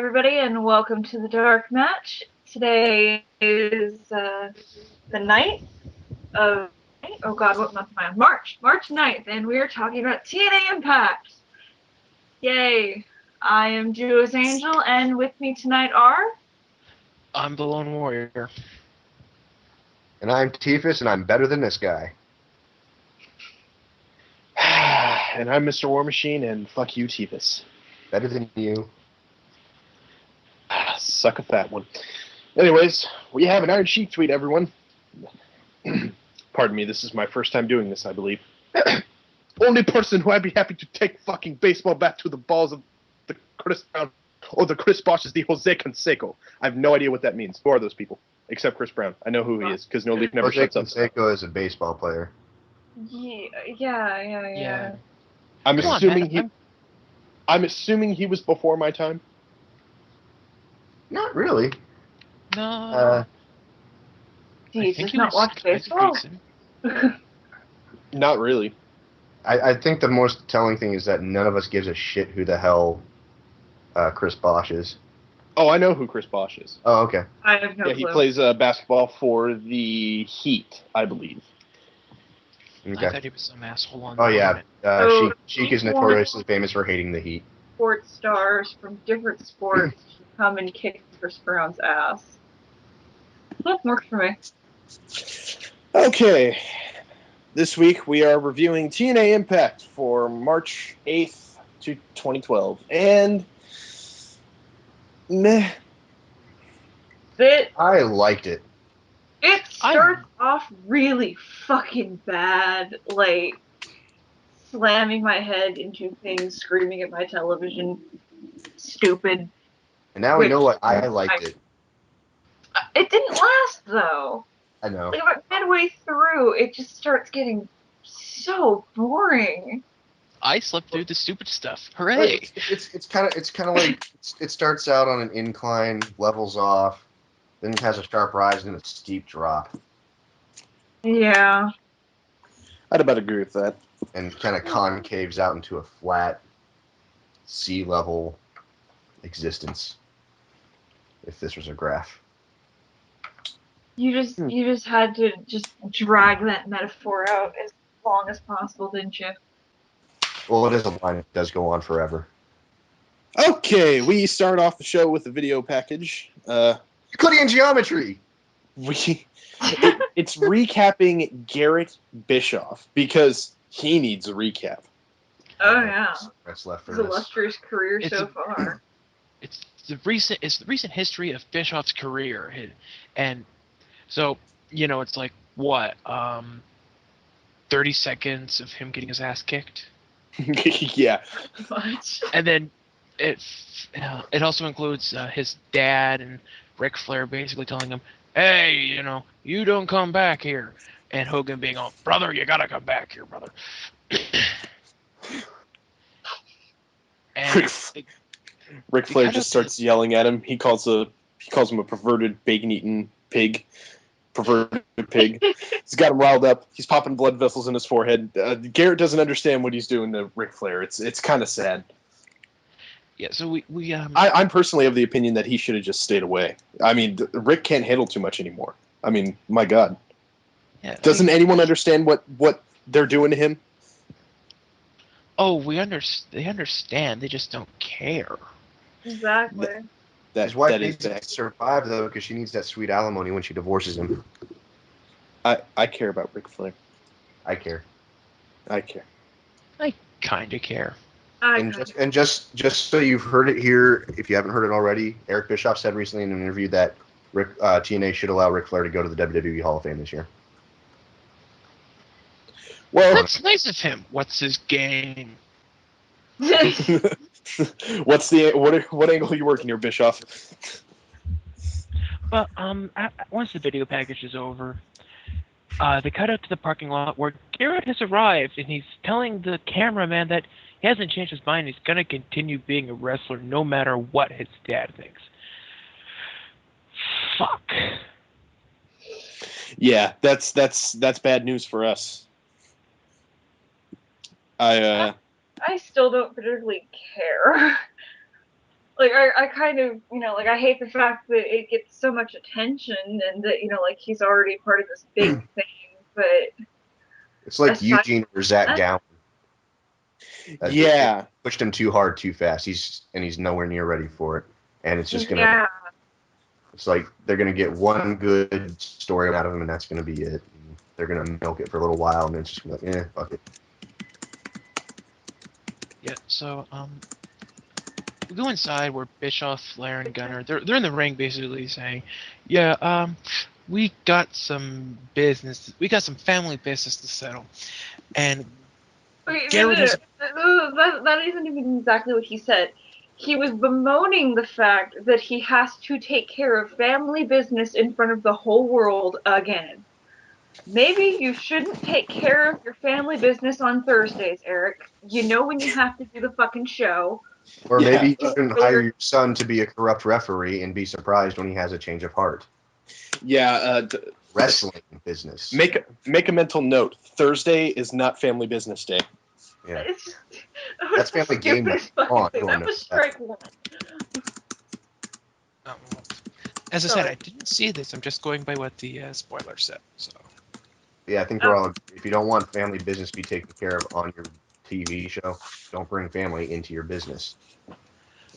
everybody, and welcome to the Dark Match. Today is the night of, oh god, what month am I on? March 9th, and we are talking about TNA Impact. Yay. I am Jewish Angel, and with me tonight are... I'm the Lone Warrior. And I'm Tiefus, and I'm better than this guy. And I'm Mr. War Machine, and fuck you, Tiefus. Better than you. Suck a fat one. Anyways, we have an Iron Sheik tweet, everyone. Pardon me, this is my first time doing this, I believe. Only person who I'd be happy to take fucking baseball bat to the balls of the Chris Brown or the Chris Bosh is the Jose Canseco. I have no idea what that means. Who are those people? Except Chris Brown. I know who he is, because no leaf never Jose shuts up. Canseco is a baseball player. Yeah. I'm Come on, assuming man. I'm assuming he was before my time. Not really. No. Do you just not watch baseball? Not really. I think the most telling thing is that none of us gives a shit who the hell Chris Bosh is. Oh, I know who Chris Bosh is. Oh, okay. I have no clue. He plays basketball for the Heat, I believe. Okay. I thought he was some asshole on Oh, the yeah. internet. Sheik is notoriously famous for hating the Heat. Sports stars from different sports come and kick Chris Brown's ass. That works for me. Okay. This week we are reviewing TNA Impact for March 8th to 2012. And meh. I liked it. It starts off really fucking bad, like slamming my head into things, screaming at my television, stupid. And now we know what I liked it. It didn't last, though. I know. Like, about midway through, it just starts getting so boring. I slept through the stupid stuff. Hooray! It's kind of like it starts out on an incline, levels off, then it has a sharp rise and a steep drop. Yeah. I'd about agree with that. And kind of concaves out into a flat sea level existence. If this was a graph. You just had to just drag that metaphor out as long as possible, didn't you? Well, it is a line that does go on forever. Okay, we start off the show with a video package. Euclidean geometry! It's recapping Garrett Bischoff, because he needs a recap. Oh, yeah. That's left for His this. illustrious career so far. It's the recent history of Bischoff's career, and so it's like what 30 seconds of him getting his ass kicked. Yeah. What? And then it also includes his dad and Ric Flair basically telling him, "Hey, you don't come back here," and Hogan being all, "Brother, you gotta come back here, brother." And Ric Flair just starts yelling at him. He calls him a perverted bacon-eating pig. Perverted pig. He's got him riled up. He's popping blood vessels in his forehead. Garrett doesn't understand what he's doing to Ric Flair. It's kind of sad. Yeah, so I'm personally of the opinion that he should have just stayed away. I mean, Rick can't handle too much anymore. I mean, my God. Yeah, doesn't anyone understand what they're doing to him? Oh, they understand. They just don't care. Exactly. His wife needs to survive, though, because she needs that sweet alimony when she divorces him. I care about Ric Flair. I care. I kind of care. And just so you've heard it here, if you haven't heard it already, Eric Bischoff said recently in an interview that TNA should allow Ric Flair to go to the WWE Hall of Fame this year. Well, that's nice of him. What's his game? What angle are you working here, Bischoff? But once the video package is over, they cut out to the parking lot where Garrett has arrived, and he's telling the cameraman that he hasn't changed his mind. He's gonna continue being a wrestler no matter what his dad thinks. Fuck. Yeah, that's bad news for us. I still don't particularly care. like I kind of, like I hate the fact that it gets so much attention and that, like he's already part of this big thing, but It's like aside Eugene or Zach that- Gowen. Yeah. Pushed him too hard, too fast. He's nowhere near ready for it, and it's just gonna. yeah. It's like they're gonna get one good story out of him, and that's gonna be it. And they're gonna milk it for a little while, and then it's just gonna be like, fuck it. Yeah, so we go inside where Bischoff, Flair, and Gunner they're in the ring basically saying, yeah, we got some family business to settle, and Wait, Garrett has that isn't even exactly what he said. He was bemoaning the fact that he has to take care of family business in front of the whole world again. Maybe you shouldn't take care of your family business on Thursdays, Eric. You know when you have to do the fucking show. Or Yeah, maybe you shouldn't hire your son to be a corrupt referee and be surprised when he has a change of heart. Yeah. Wrestling business. Make a mental note. Thursday is not family business day. Yeah. It's just, That's family game night. Come on, thing. everyone That knows was that. strike one. as I said, Sorry. I didn't see this. I'm just going by what the spoiler said. So Yeah, I think we're all. If you don't want family business to be taken care of on your TV show, don't bring family into your business.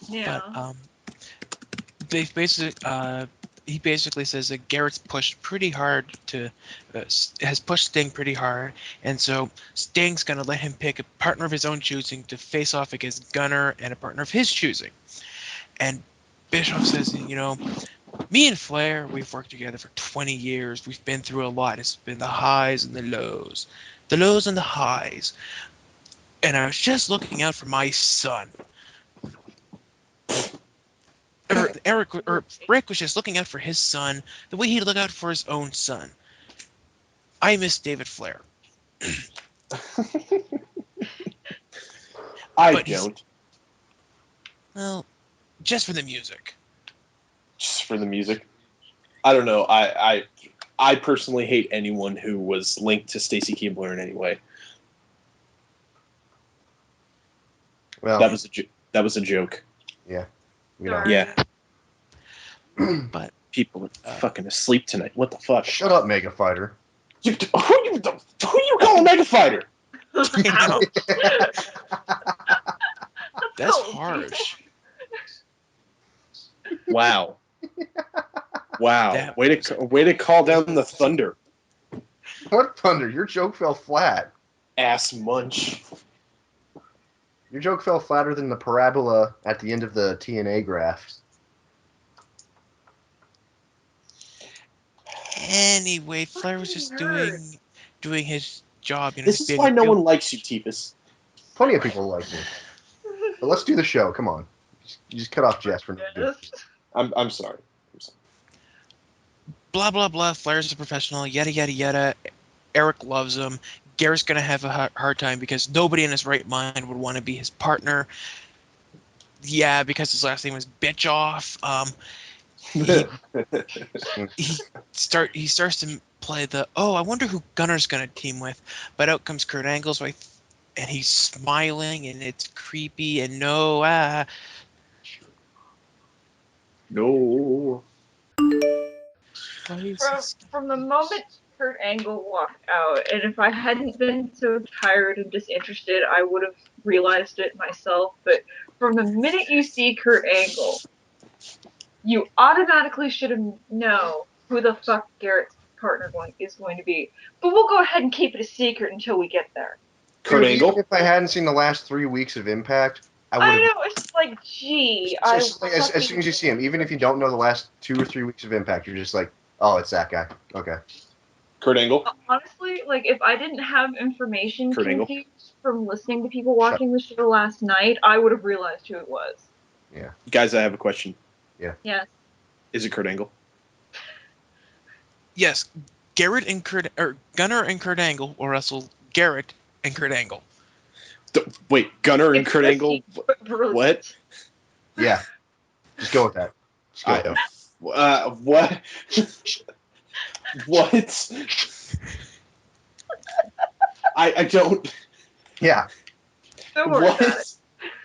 Yeah. But they basically he basically says that Garrett's pushed pretty hard has pushed Sting pretty hard, and so Sting's gonna let him pick a partner of his own choosing to face off against Gunner and a partner of his choosing. And Bischoff says, me and Flair, we've worked together for 20 years. We've been through a lot. It's been the highs and the lows and the highs. And I was just looking out for my son. Rick was just looking out for his son the way he'd look out for his own son. I miss David Flair. I don't. Well, just for the music. Just for the music. I don't know. I personally hate anyone who was linked to Stacy Keibler in any way. Well, That was a joke. yeah. Sorry. Yeah. But People are fucking asleep tonight. What the fuck? Shut up, Mega Fighter. Who you call Mega Fighter? I know, that's Oh, harsh. Wow. Wow. That Way to call down the thunder. What thunder? Your joke fell flat. Ass munch. Your joke fell flatter than the parabola at the end of the TNA graph. Anyway, Flair was just doing his job. This is being why a no real- one likes you, Teepus. Plenty of people like me. But let's do the show. Come on. You just cut off Jess for no good. I'm sorry. Blah blah blah. Flair's a professional. Yada yada yada. Eric loves him. Garrett's gonna have a hard time because nobody in his right mind would want to be his partner. Yeah, because his last name was Bitchoff. He starts to play the I wonder who Gunner's gonna team with, but out comes Kurt Angle, and he's smiling and it's creepy and no. From the moment Kurt Angle walked out, and if I hadn't been so tired and disinterested, I would have realized it myself. But from the minute you see Kurt Angle, you automatically should have know who the fuck Garrett's partner is going to be. But we'll go ahead and keep it a secret until we get there. Kurt Dude, Angle? even if I hadn't seen the last 3 weeks of Impact, I would I have. know, it's like, gee, As soon as you see him, even if you don't know the last 2 or 3 weeks of Impact, you're just like, oh, it's that guy. Okay. Kurt Angle? honestly, like, if I didn't have information Kurt Angle? confused from listening to people watching the show last night, I would have realized who it was. Yeah. Guys, I have a question. Yes. Is it Kurt Angle? Yes, Garrett and Gunner and Kurt Angle will wrestle Garrett and Kurt Angle. Wait, Gunner and It's Kurt risky, Angle? but brilliant. What? Yeah. Just go with that. Just go with that. What? What? I don't. Don't worry about it.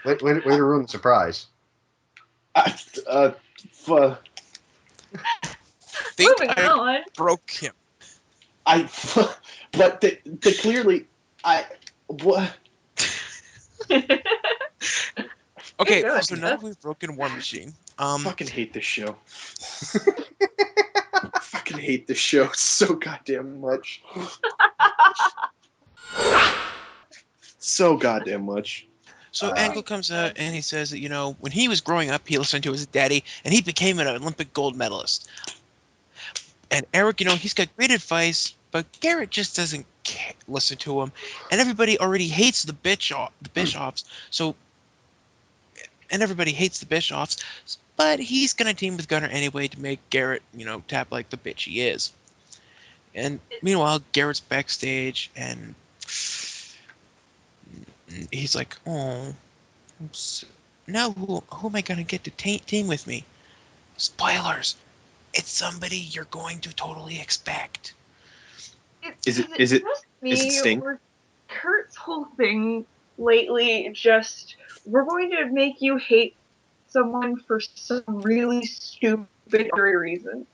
What? Way to ruin the surprise. think Moving I on. broke him. But they clearly, what? Okay, Keep going, so now Jeff. we've broken War Machine. Fucking hate this show. Fucking hate this show so goddamn much. So goddamn much. So Angle comes out and he says that, when he was growing up, he listened to his daddy, and he became an Olympic gold medalist. And Eric, he's got great advice, but Garrett just doesn't listen to him, and everybody already hates the Bischoffs. And everybody hates the Bischoffs, but he's gonna team with Gunner anyway to make Garrett, tap like the bitch he is. And meanwhile, Garrett's backstage, and he's like, "Oh, now who am I gonna get to team with me?" Spoilers. It's somebody you're going to totally expect. Is it just Sting? Or Kurt's whole thing lately just, we're going to make you hate someone for some really stupid reason.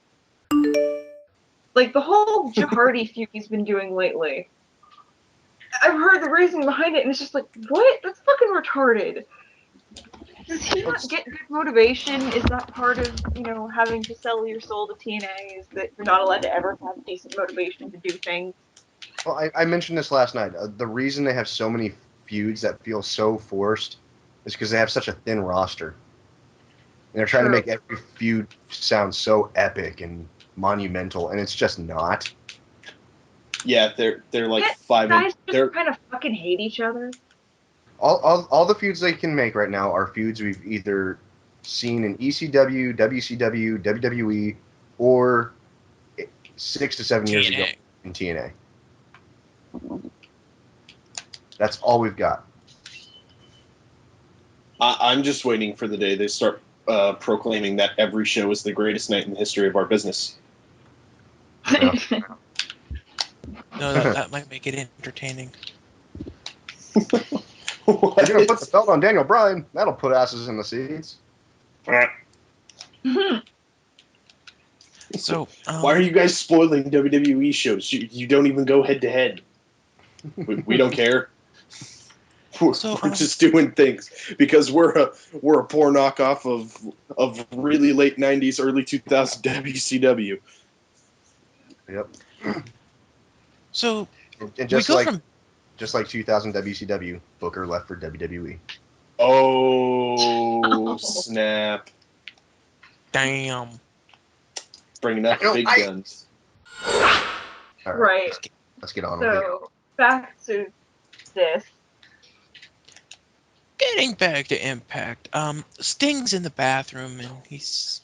Like the whole Hardy feud he's been doing lately. I've heard the reason behind it, and it's just like, what? That's fucking retarded. Does he not get good motivation? Is that part of, having to sell your soul to TNA, is that you're not allowed to ever have decent motivation to do things? Well, I mentioned this last night. The reason they have so many feuds that feel so forced is because they have such a thin roster. And they're trying to make every feud sound so epic and monumental, and it's just not. Yeah, they're like five. Guys just kind of fucking hate each other. All the feuds they can make right now are feuds we've either seen in ECW, WCW, WWE, or 6 to 7 years ago in TNA. That's all we've got. I'm just waiting for the day they start proclaiming that every show is the greatest night in the history of our business. Yeah. No, that might make it entertaining. They're gonna put the belt on Daniel Bryan. That'll put asses in the seats. So why are you guys spoiling WWE shows? You don't even go head to head. We don't care. We're just doing things because we're a poor knockoff of really late '90s, early 2000s WCW. Yep. So and just like 2000 WCW, Booker left for WWE. Oh snap! Damn. Bringing up the big guns. All right. Let's get on with it. So back to this. Getting back to Impact, Sting's in the bathroom and he's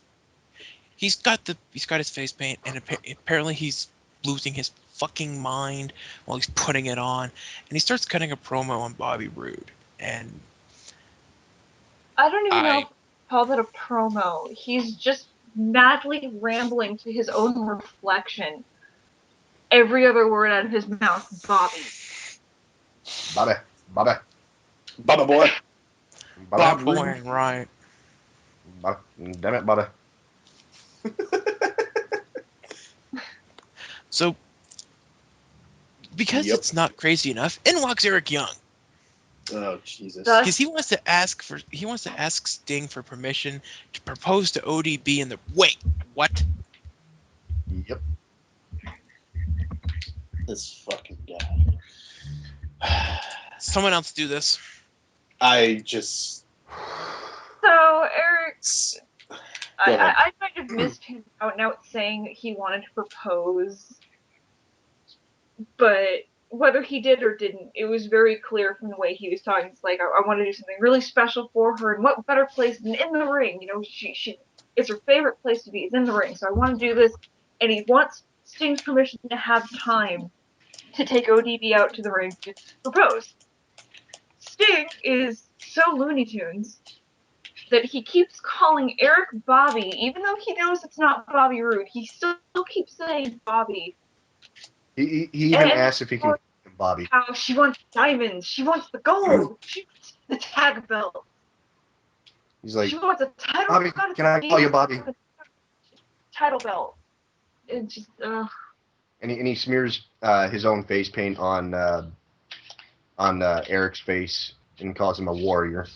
got his face paint, and apparently he's losing his fucking mind while he's putting it on, and he starts cutting a promo on Bobby Roode, and I don't even know if I call that a promo. He's just madly rambling to his own reflection. Every other word out of his mouth, Bobby. Bobby boy. Bob boy, right. Damn it, Bobby. So, because it's not crazy enough, in walks Eric Young. Oh Jesus! Because he wants to ask Sting for permission to propose to ODB in the what? Yep. This fucking guy. Someone else do this. I just. So Eric, I kind of missed him out and out saying that he wanted to propose, but whether he did or didn't, it was very clear from the way he was talking. It's like, I want to do something really special for her, and what better place than in the ring? She it's her favorite place to be, is in the ring. So I want to do this, and he wants Sting's permission to have time to take ODB out to the ring to propose. Sting is so Looney Tunes that he keeps calling Eric Bobby, even though he knows it's not Bobby Roode. He still keeps saying Bobby. He even asked if he can Bobby. How she wants diamonds. She wants the gold. She wants the tag belt. He's like, she wants a title. Bobby, can I call you Bobby? Title belt. It's just, And he smears his own face paint on Eric's face and calls him a warrior.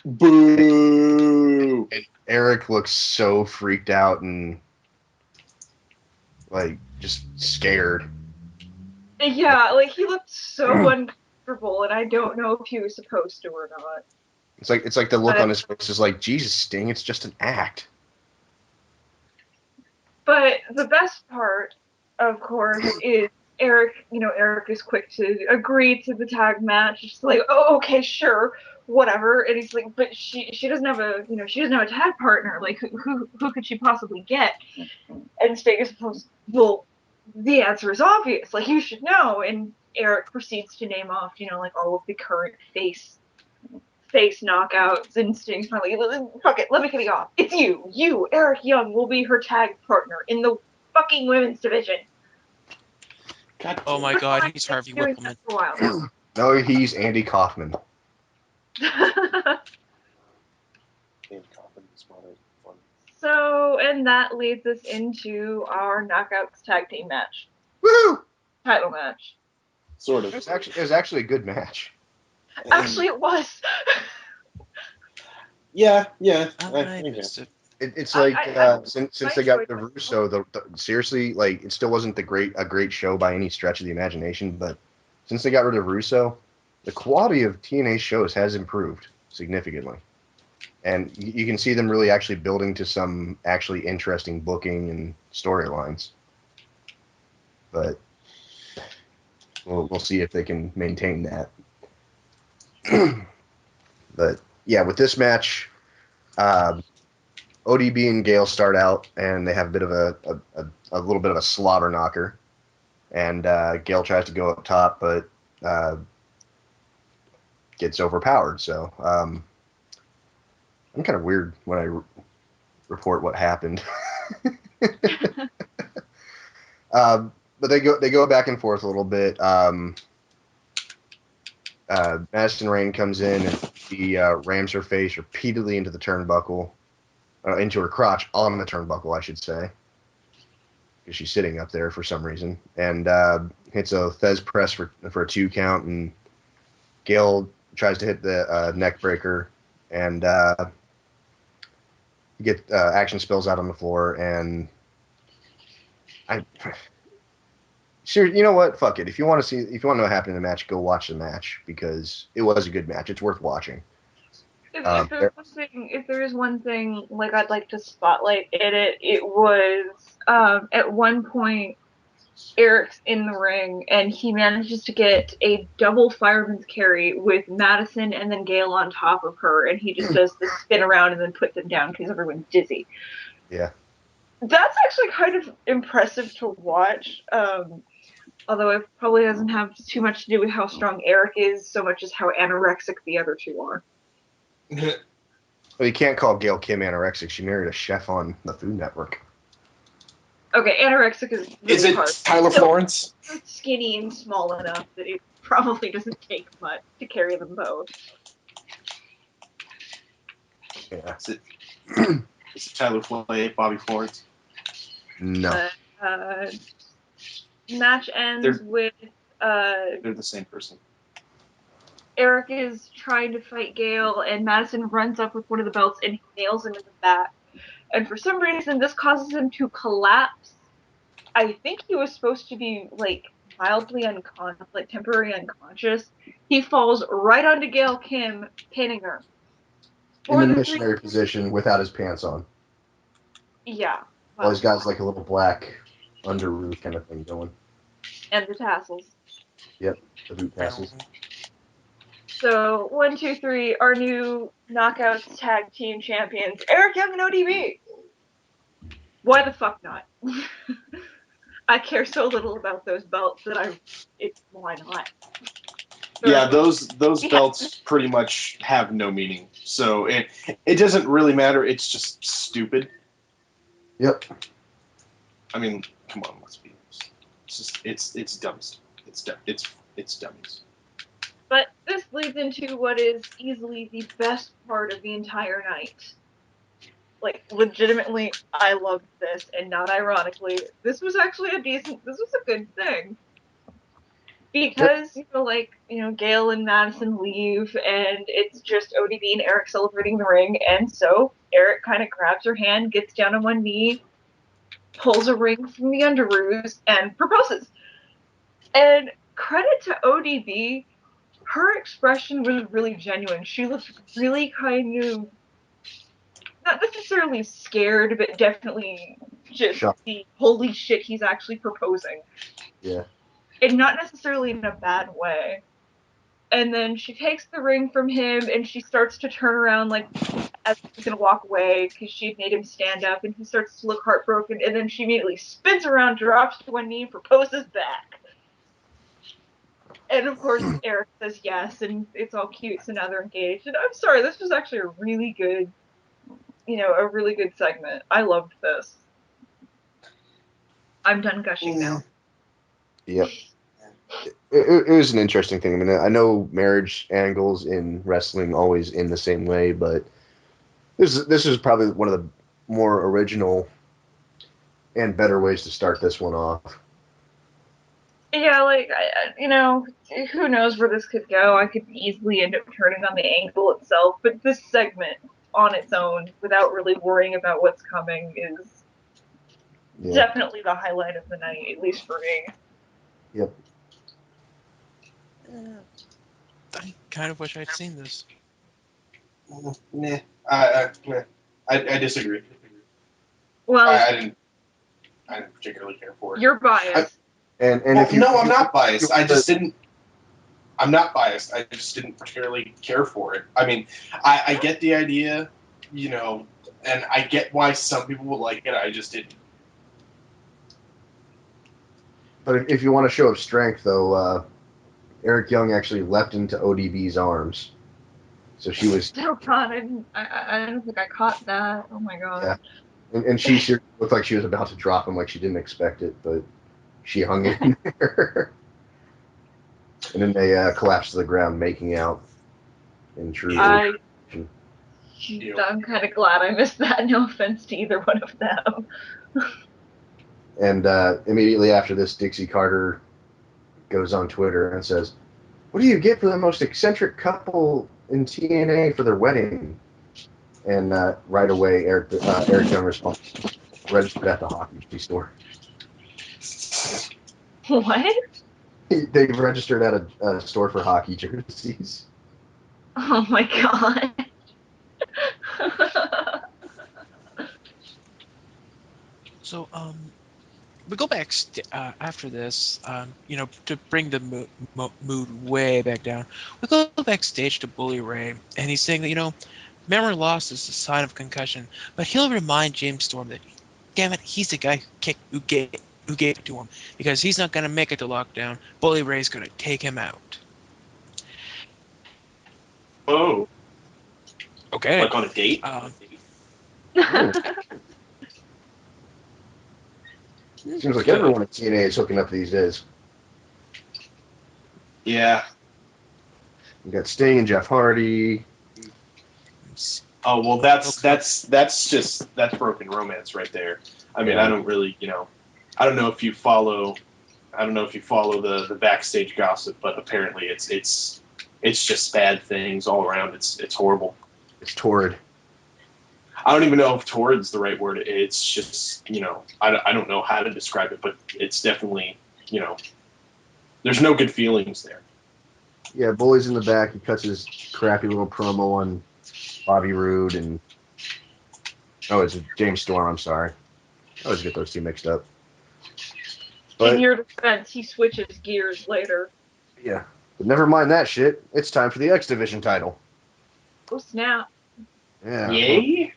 Boo! And Eric looks so freaked out and like just scared. yeah, like he looked so uncomfortable, and I don't know if he was supposed to or not. It's like the look on his face is like, Jesus, Sting, it's just an act. But the best part, of course, is Eric. Eric is quick to agree to the tag match. Just like, oh, okay, sure, whatever. And he's like, but she doesn't have a she doesn't have a tag partner. Like, who could she possibly get? And Sting is supposed, well, the answer is obvious. Like, you should know. And Eric proceeds to name off, like all of the current face knockouts, and Sting's finally, fuck it, let me get it off. It's you, Eric Young, will be her tag partner in the fucking women's division. God Oh my God, he's Harvey Doing Whippleman. that for a while now. No, he's Andy Kaufman. So, and that leads us into our Knockouts tag team match. Woo! Title match. Sort of. It was actually a good match. Actually, it was. Yeah. I missed it. It's like since they got the enjoyed Russo, seriously, like it still wasn't a great show by any stretch of the imagination, but since they got rid of Russo, the quality of TNA shows has improved significantly, and you can see them really actually building to some actually interesting booking and storylines. But we'll see if they can maintain that. But yeah, with this match, ODB and Gale start out, and they have a bit of a little bit of a slobber knocker, and Gale tries to go up top, but gets overpowered. So I'm kind of weird when I report what happened. But they go back and forth a little bit. Madison Rayne comes in and he rams her face repeatedly into the turnbuckle, into her crotch on the turnbuckle, I should say, because she's sitting up there for some reason, and hits a Fez press for a 2 count, and Gale tries to hit the neck breaker, and you get action spills out on the floor, and sure, you know what? Fuck it. If you want to know what happened in the match, go watch the match, because it was a good match. It's worth watching. If there is one thing like I'd like to spotlight in it, it was at one point Eric's in the ring and he manages to get a double fireman's carry with Madison and then Gale on top of her, and he just does the spin around and then put them down because everyone's dizzy. Yeah. That's actually kind of impressive to watch. Although it probably doesn't have too much to do with how strong Eric is, so much as how anorexic the other two are. Well, you can't call Gail Kim anorexic. She married a chef on the Food Network. Okay, anorexic is really Is it hard. Tyler Florence? Skinny and small enough that it probably doesn't take much to carry them both. Yeah. Is it Tyler Flay, Bobby Florence? No. Match ends with They're the same person. Eric is trying to fight Gale, and Madison runs up with one of the belts and nails him in the back. And for some reason, this causes him to collapse. I think he was supposed to be like mildly unconscious, like temporarily unconscious. He falls right onto Gail Kim, pinning her. In the missionary position without his pants on. Yeah. Well, he's got like a little black underoos kind of thing going. And the tassels. Yep, the boot tassels. So, 1, 2, 3, our new Knockouts Tag Team Champions, Eric Young and ODB. Why the fuck not? I care so little about those belts that why not? Yeah, those belts pretty much have no meaning. So it doesn't really matter. It's just stupid. Yep. I mean, come on, let's be honest. It's dumb stuff. It's dummies. But this leads into what is easily the best part of the entire night. Like, legitimately, I loved this, and not ironically, this was actually this was a good thing. Because, Gail and Madison leave, and it's just ODB and Eric celebrating the ring, and so Eric kind of grabs her hand, gets down on one knee, pulls a ring from the underoos, and proposes. And credit to ODB, her expression was really genuine. She looked really kind of, not necessarily scared, but definitely just the holy shit, he's actually proposing. Yeah. And not necessarily in a bad way. And then she takes the ring from him and she starts to turn around like as he's gonna walk away because she made him stand up, and he starts to look heartbroken, and then she immediately spins around, drops to one knee, and proposes back. And of course Eric says yes, and it's all cute, so now they're engaged. And I'm sorry, this was actually a really good segment. I loved this. I'm done gushing now. Yep. It was an interesting thing. I mean, I know marriage angles in wrestling always end the same way, but this is probably one of the more original and better ways to start this one off. Yeah, who knows where this could go. I could easily end up turning on the angle itself, but this segment on its own, without really worrying about what's coming, is definitely the highlight of the night, at least for me. Yep. I kind of wish I'd seen this. Nah, I disagree. Well, I didn't particularly care for it. You're biased. I'm not biased. I'm not biased. I just didn't particularly care for it. I mean, I get the idea, and I get why some people would like it. I just didn't. But if you want to show of strength, though, Eric Young actually leapt into ODB's arms. So she was. Oh God, I don't think I caught that. Oh my God. Yeah. And she looked like she was about to drop him, like she didn't expect it, but she hung in there. And then they collapsed to the ground, making out in true. I'm kind of glad I missed that. No offense to either one of them. And immediately after this, Dixie Carter goes on Twitter and says, "What do you get for the most eccentric couple in TNA for their wedding?" And right away, Eric Young responds, "Registered at the hockey store." What? They registered at a store for hockey jerseys. Oh my God. So, we go back after this, to bring the mood way back down. We go backstage to Bully Ray, and he's saying that, memory loss is a sign of concussion, but he'll remind James Storm that, damn it, he's the guy who gave it to him, because he's not going to make it to lockdown. Bully Ray's going to take him out. Oh. Okay. Like on a date? Seems like everyone at TNA is hooking up these days. Yeah. You got Sting and Jeff Hardy. Oh well, that's broken romance right there. I mean, I don't really, I don't know if you follow the backstage gossip, but apparently it's just bad things all around. It's horrible. It's torrid. I don't even know if torrid's the right word. It's just, I don't know how to describe it, but it's definitely, there's no good feelings there. Yeah, Bully's in the back. He cuts his crappy little promo on Bobby Roode and it's James Storm. I'm sorry. I always get those two mixed up. But, in your defense, he switches gears later. Yeah, but never mind that shit. It's time for the X Division title. Oh snap! Yeah. Yay!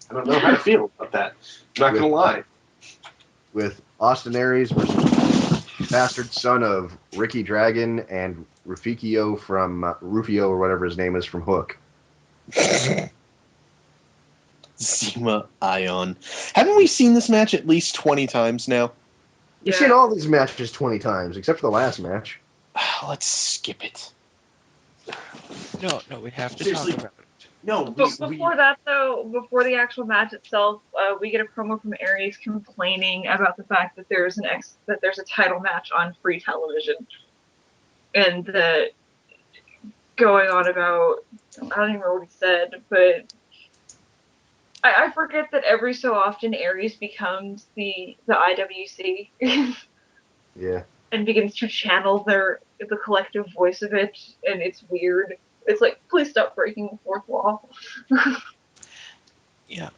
I don't know how to feel about that. I'm not gonna lie. With Austin Aries versus bastard son of Ricky Dragon and Rufio from Rufio or whatever his name is from Hook. Zima Ion. Haven't we seen this match at least 20 times now? We've seen all these matches 20 times, except for the last match. Let's skip it. No, we have to Seriously. talk about it. No, But before that, though, before the actual match itself, we get a promo from Aries complaining about the fact that there's a title match on free television, and going on about, I don't even know what he said, but I forget that every so often Aries becomes the IWC Yeah. and begins to channel the collective voice of it, and it's weird. It's like, please stop breaking the fourth wall. Yeah.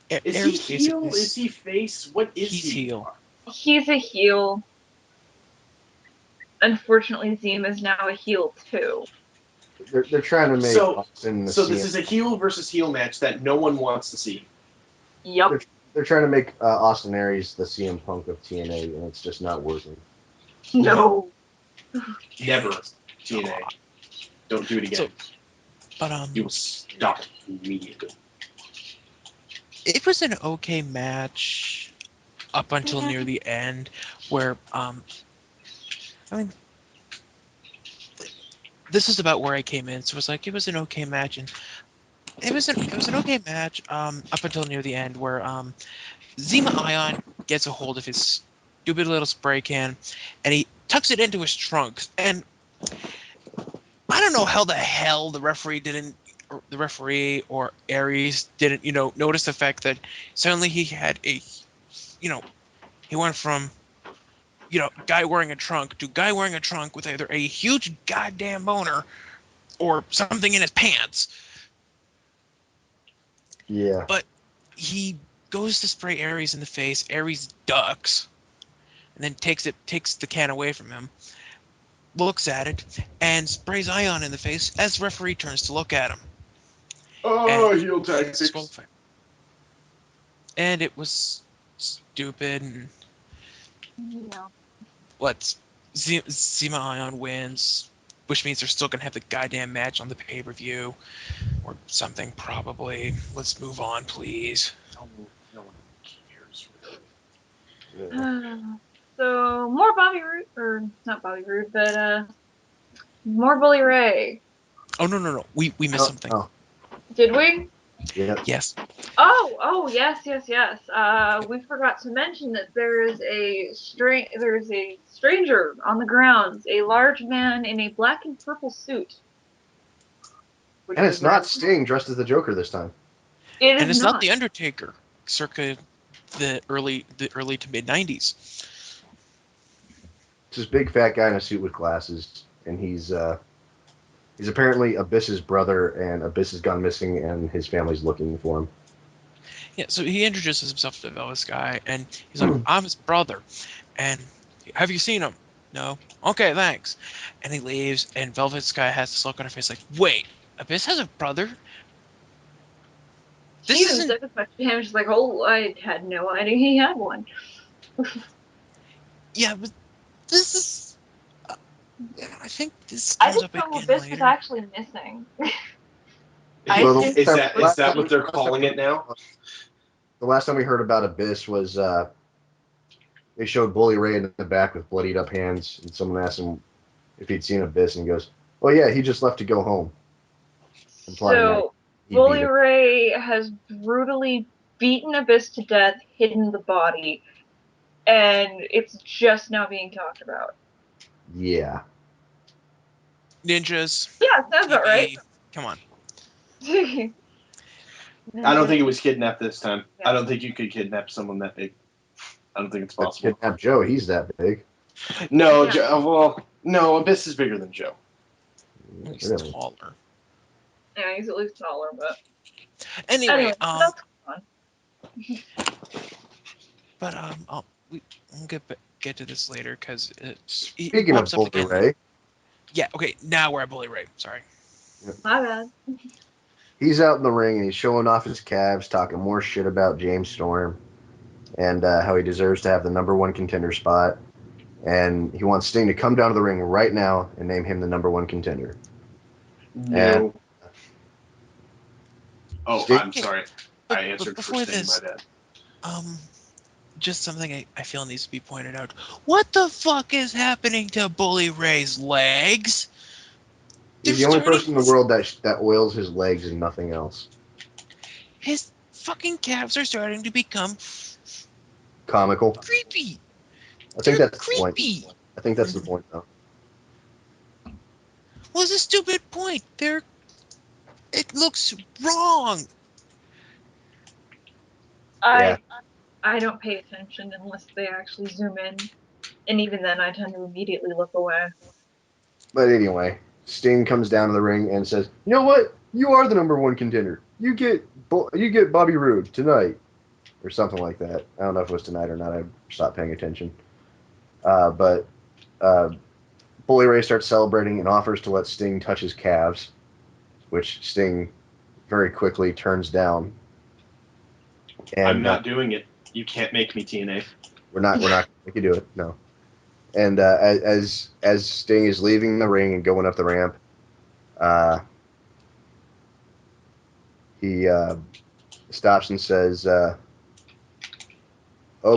is he Aries heel? basically Is he face? What is He's he? heel. He's a heel. Unfortunately, Zima is now a heel too. They're trying to make So Austin the so this CM. is a heel versus heel match that no one wants to see. Yup. They're trying to make Austin Aries the CM Punk of TNA, and it's just not working. No. Never TNA. Don't do it again. But You will stop immediately. it was an okay match up until near the end, where I mean, this is about where I came in. So it was an okay match, and it was an okay match up until near the end, where Zima Ion gets a hold of his stupid little spray can, and he tucks it into his trunk. And I don't know how the hell the referee or Aries didn't, notice the fact that suddenly he had he went from, guy wearing a trunk to guy wearing a trunk with either a huge goddamn boner or something in his pants. Yeah. But he goes to spray Aries in the face. Aries ducks, and then takes the can away from him, looks at it, and sprays Ion in the face as the referee turns to look at him. Oh, And heel tactics. And it was stupid. And Yeah. Zima Ion wins, which means they're still gonna have the goddamn match on the pay-per-view or something probably. Let's move on, please. No one cares. So more Bobby Roode, or not Bobby Roode, but more Bully Ray. Oh no, we missed something. Oh, Did we? yeah. Yes. Oh, yes. We forgot to mention that there's a stranger on the grounds, a large man in a black and purple suit. And it's not Sting dressed as the Joker this time. It is And it's not not the Undertaker, circa the early to mid 90s. It's this big fat guy in a suit with glasses, and he's apparently Abyss's brother, and Abyss has gone missing, and his family's looking for him. Yeah, so he introduces himself to this guy, and he's like, I'm his brother. And have you seen him? No. Okay, thanks. And he leaves, and Velvet's guy has this look on her face like, wait, Abyss has a brother? She even said as much to him. She's like, "Oh, I had no idea he had one." Yeah, but this is... I think this I comes didn't up know again Abyss was later. actually missing. Is that what they're calling it now? The last time we heard about Abyss was they showed Bully Ray in the back with bloodied up hands, and someone asked him if he'd seen Abyss, and he goes, "Oh yeah, he just left to go home." Implying that So he Bully beat him. Ray has brutally beaten Abyss to death, hidden the body, and it's just now being talked about. Yeah. Ninjas. Yeah, that's about right. Come on. I don't think it was kidnapped this time. Yeah. I don't think you could kidnap someone that big. I don't think it's Let's possible. kidnap Joe. He's that big. No, Yeah. no, Abyss is bigger than Joe. He's Really? taller. Yeah, he's at least taller, but Anyway, that's fun. but we'll get to this later because it Speaking of pops up Bully again. Ray, Yeah, okay, now we're at Bully Ray. Sorry. My bad. he's out in the ring and he's showing off his calves, talking more shit about James Storm and how he deserves to have the #1 contender spot. And he wants Sting to come down to the ring right now and name him the #1 contender. No. Sting? I'm sorry. But I answered for before Sting, this, my bad. just something I feel needs to be pointed out. What the fuck is happening to Bully Ray's legs? He's the only person in the world that oils his legs and nothing else. His fucking calves are starting to become Comical. creepy. I think that's creepy. the point. I think that's the point, though. Well, it's a stupid point. It looks wrong. I don't pay attention unless they actually zoom in, and even then, I tend to immediately look away. But anyway, Sting comes down to the ring and says, "You know what? You are the #1 contender. You get Bobby Roode tonight," or something like that. I don't know if it was tonight or not. I stopped paying attention. But Bully Ray starts celebrating and offers to let Sting touch his calves, which Sting very quickly turns down. And, I'm not doing it. You can't make me, TNA. We're not going to make you do it. No. And as Sting is leaving the ring and going up the ramp, he stops and says, "Oh,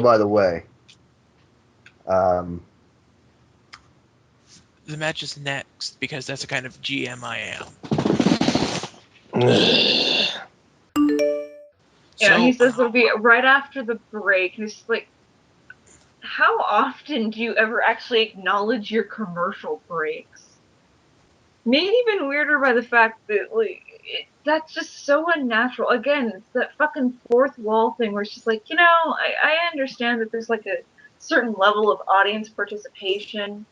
by the way, The match is next because that's the kind of GM I am." Yeah, he says it'll be right after the break. And it's like, how often do you ever actually acknowledge your commercial breaks? Made even weirder by the fact that, like, that's just so unnatural. Again, it's that fucking fourth wall thing where it's just like, I understand that there's like a certain level of audience participation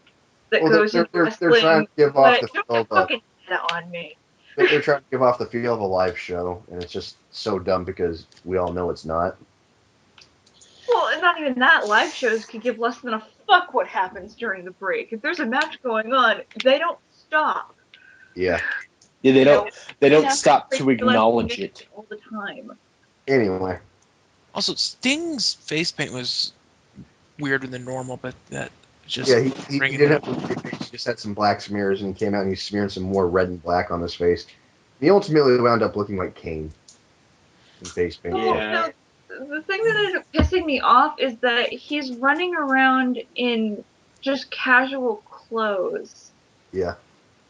that goes into wrestling, they're trying to give off the feel don't fucking hit that on me. They're trying to give off the feel of a live show, and it's just so dumb because we all know it's not. Well, and not even that. Live shows could give less than a fuck what happens during the break. If there's a match going on, they don't stop. Yeah. Yeah, they don't stop to acknowledge it all the time. Anyway. Also, Sting's face paint was weirder than normal, but that just he didn't have a face. He just had some black smears, and he came out and he smeared some more red and black on his face. He ultimately wound up looking like Kane in face paint. Yeah. So the thing that ended up pissing me off is that he's running around in just casual clothes. Yeah.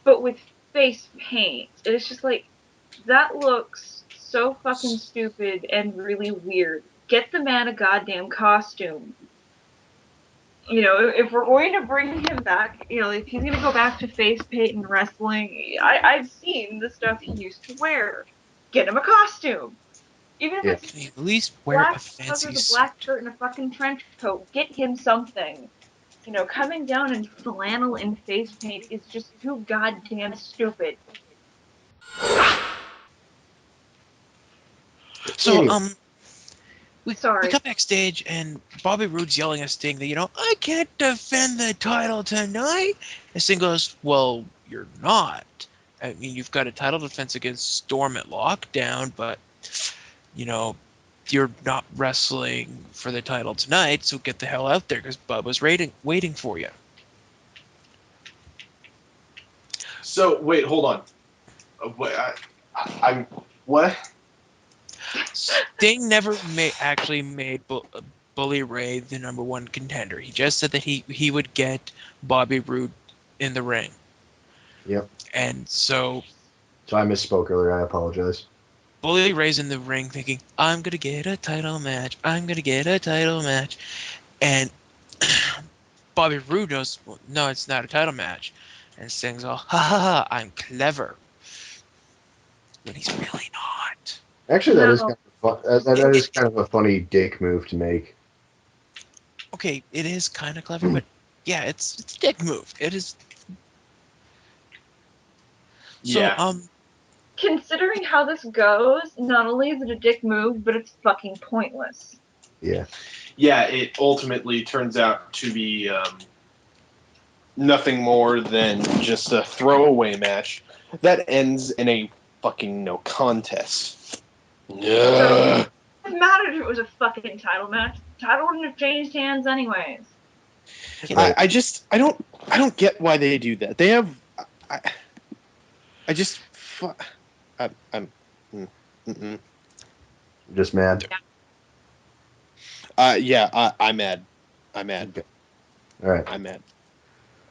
But with face paint. It's just like, that looks so fucking stupid and really weird. Get the man a goddamn costume. If we're going to bring him back, if he's going to go back to face paint and wrestling, I've seen the stuff he used to wear. Get him a costume. Even if it's Can he at least wear black a fancy trousers, a suit? black shirt, and a fucking trench coat. Get him something. Coming down in flannel and face paint is just too goddamn stupid. So, Anyway. we got backstage and Bobby Roode's yelling at Sting that, I can't defend the title tonight. And Sting goes, well, you're not. I mean, you've got a title defense against Storm at Lockdown, but, you're not wrestling for the title tonight, so get the hell out there because Bubba's waiting for you. So, wait, hold on. I'm what? Sting never actually made Bully Ray the #1 contender. He just said that he would get Bobby Roode in the ring. Yep. And so I misspoke earlier. I apologize. Bully Ray's in the ring thinking, I'm going to get a title match. I'm going to get a title match. And Bobby Roode knows, well, no, it's not a title match. And Sting's all, ha ha ha, I'm clever. When he's really not. Actually, that is kind of that is kind of a funny dick move to make. Okay, it is kind of clever, but yeah, it's a dick move. It is. So, Yeah. Considering how this goes, not only is it a dick move, but it's fucking pointless. Yeah. Yeah, it ultimately turns out to be nothing more than just a throwaway match that ends in a fucking no contest. It doesn't matter if it was a fucking title match. The title wouldn't have changed hands anyways. I don't get why they do that. They have I'm Just mad. Yeah, I'm mad. Okay. All right. I'm mad.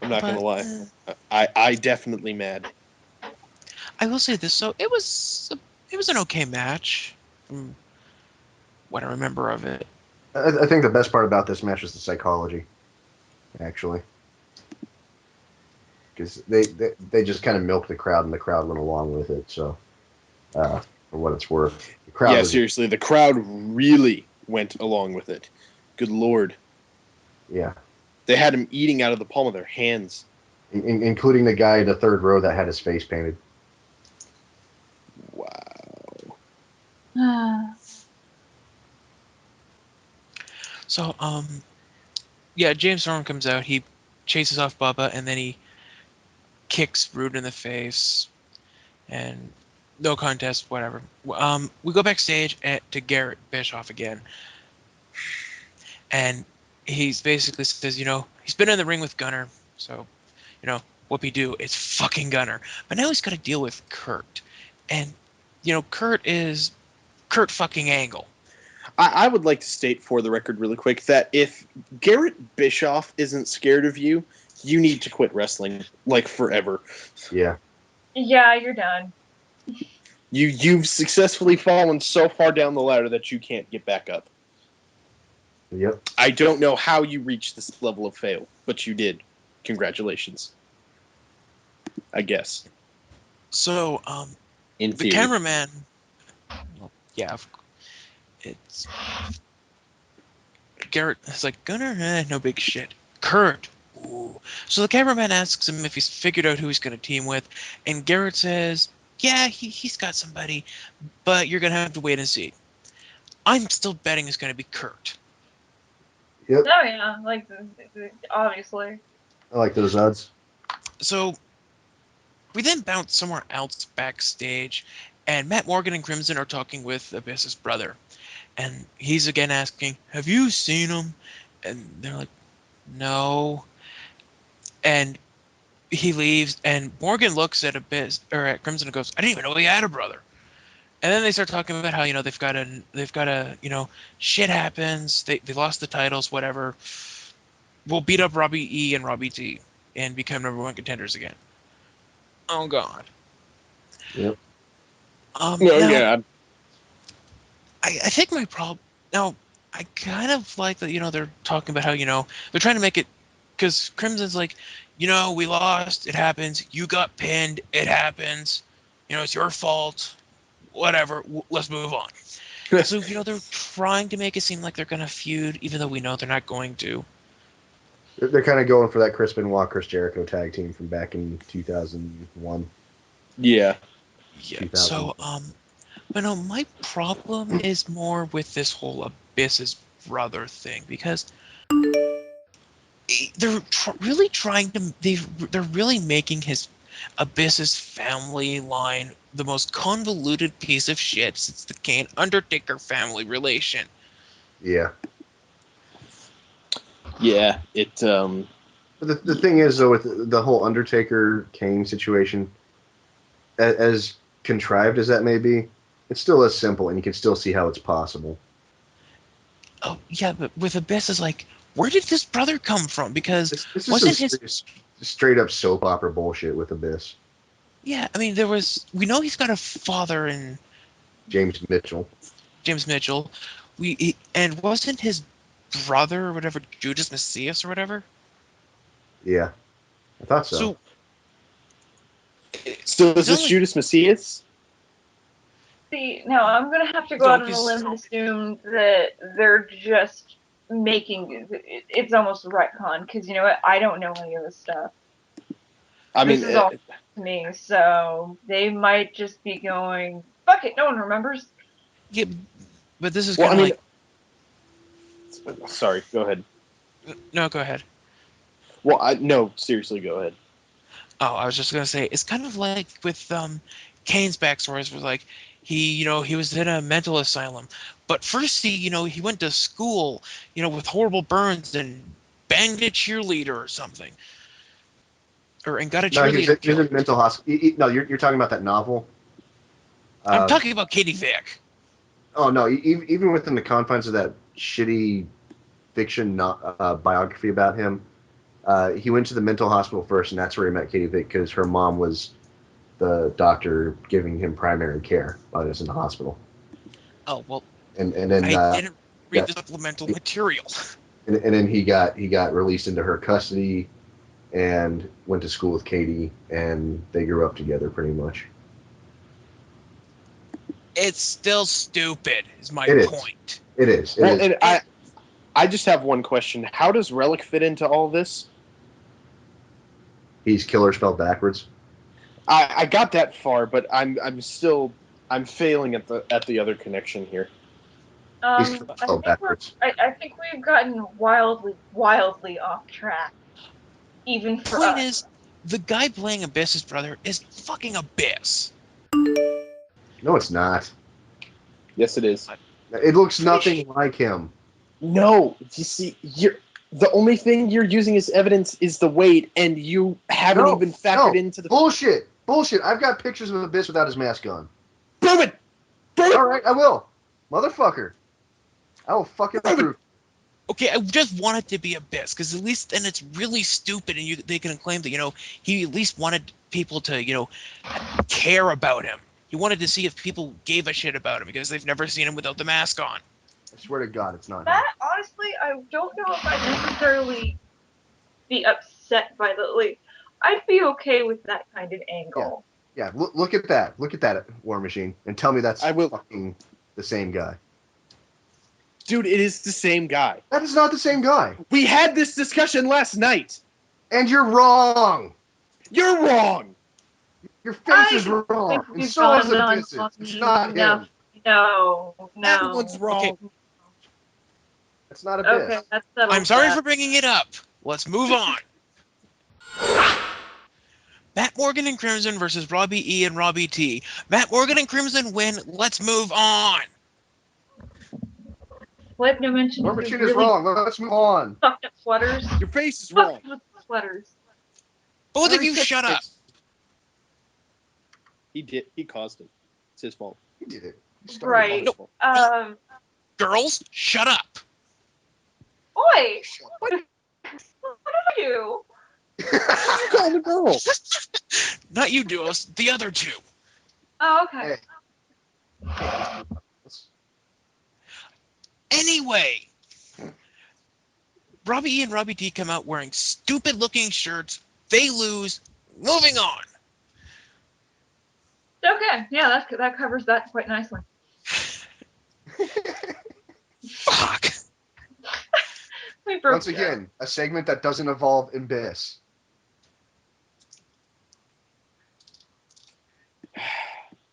I'm not gonna lie. I definitely mad. I will say this, so it was an okay match from what I remember of it. I think the best part about this match was the psychology, actually. Because they just kind of milked the crowd, and the crowd went along with it, so, for what it's worth. The crowd Yeah, was, seriously, the crowd really went along with it. Good lord. yeah. They had him eating out of the palm of their hands. Including the guy in the third row that had his face painted. Wow. So, yeah, James Storm comes out. He chases off Bubba, and then he kicks Rude in the face, and no contest, whatever. We go backstage to Garrett Bischoff again, and he's basically says, he's been in the ring with Gunner, so, whoopee-doo, it's fucking Gunner. But now he's got to deal with Kurt, and, Kurt is Kurt fucking Angle. I would like to state for the record really quick that if Garrett Bischoff isn't scared of you, you need to quit wrestling, like, forever. Yeah. Yeah, you're done. You've successfully fallen so far down the ladder that you can't get back up. Yep. I don't know how you reached this level of fail, but you did. Congratulations. I guess. So, In the theory. cameraman, well, yeah, it's Garrett. It's like Gunner, no big shit. Kurt, ooh. So the cameraman asks him if he's figured out who he's going to team with, and Garrett says, "Yeah, he's got somebody, but you're going to have to wait and see." I'm still betting it's going to be Kurt. Yep. Oh yeah, like obviously. I like those odds. So we then bounce somewhere else backstage, and Matt Morgan and Crimson are talking with Abyss's brother. And he's again asking, "Have you seen him?" And they're like, "No." And he leaves, and Morgan looks at at Crimson and goes, "I didn't even know he had a brother." And then they start talking about how they've got a shit happens. They lost the titles, whatever. We'll beat up Robbie E and Robbie T and become number 1 contenders again. Oh God. Yep. Oh, Now, yeah. I think my problem now. I kind of like that. They're talking about how they're trying to make it because Crimson's like, we lost. It happens. You got pinned. It happens. It's your fault. Whatever. Let's move on. So they're trying to make it seem like they're gonna feud, even though we know they're not going to. They're kind of going for that Chris Benoit, Chris Jericho tag team from back in 2001. Yeah. Yeah. 2000. So but no, my problem is more with this whole Abyss's brother thing because they're really trying to they're really making his Abyss's family line the most convoluted piece of shit since the Kane Undertaker family relation. Yeah. Yeah. But the thing is, though, with the whole Undertaker Kane situation, as contrived as that may be, it's still as simple, and you can still see how it's possible. Oh yeah, but with Abyss is like, where did this brother come from? Because This is wasn't some his straight up soap opera bullshit with Abyss. yeah? I mean, we know he's got a father in James Mitchell. James Mitchell. And wasn't his brother or whatever Judas Macias or whatever? Yeah, I thought so. So So is this only- Judas Macias? See, no, I'm gonna have to go No, out on a limb and assume that they're just making it's almost a retcon because you know what? I don't know any of this stuff. I mean, This is all to me, so they might just be going, "Fuck it, no one remembers." yeah, but this is well, kind I of mean, sorry, go ahead. no, go ahead. Well, no, seriously, go ahead. Oh, I was just gonna say it's kind of like with Kane's backstories was like he was in a mental asylum, but first he went to school with horrible burns and banged a cheerleader or something, and got a No, cheerleader he was killed. in mental hospital. No, you're talking about that novel. I'm talking about Katie Vick. Oh no, even within the confines of that shitty fiction biography about him, he went to the mental hospital first, and that's where he met Katie Vick because her mom was the doctor giving him primary care while he was in the hospital. Oh well, And then I didn't read yeah. the supplemental material. And then he got released into her custody and went to school with Katie, and they grew up together pretty much. It's still stupid, is my It is. point. It is. It Well, is. and I just have one question. How does Relic fit into all this? He's killer spelled backwards. I got that far, but I'm failing at the other connection here. He's I killer think spelled backwards. I think we've gotten wildly off track, even for Point us. is, the guy playing Abyss's brother is fucking Abyss. No, it's not. Yes, it is. It looks nothing like him. No, you see, the only thing you're using as evidence is the weight, and you haven't even factored into the bullshit. I've got pictures of Abyss without his mask on. Prove it. All right, I will, motherfucker. I will fucking prove. Okay, I just want it to be Abyss, because at least then it's really stupid, and they can claim that, he at least wanted people to, care about him. He wanted to see if people gave a shit about him, because they've never seen him without the mask on. I swear to God, it's not him. That, honestly, I don't know if I'd necessarily be upset by the, I'd be okay with that kind of angle. Yeah, look at that. Look at that, War Machine, and tell me that's fucking the same guy. Dude, it is the same guy. That is not the same guy. We had this discussion last night. And you're wrong. You're wrong. Your face is wrong. And so is Abyss's. It's not him. No. Everyone's wrong. Okay. It's not Abyss. Okay, that's settled. I'm sorry for bringing it up. Let's move on. Matt Morgan and Crimson versus Robbie E and Robbie T. Matt Morgan and Crimson win. Let's move on. What no mention War of Machine really is wrong. Let's move on. fucked up sweaters. Your face is wrong. Fucked with sweaters. Both of you shut up. He did. He caused it. It's his fault. He did it. Right. No. Girls, shut up. Oi! What are you? Call the girl. Not you, Duos. The other two. Oh, okay. Hey. Anyway, Robbie E and Robbie T come out wearing stupid-looking shirts. They lose. Moving on. Okay, yeah, that covers that quite nicely. Fuck. Once again, a segment that doesn't involve Abyss.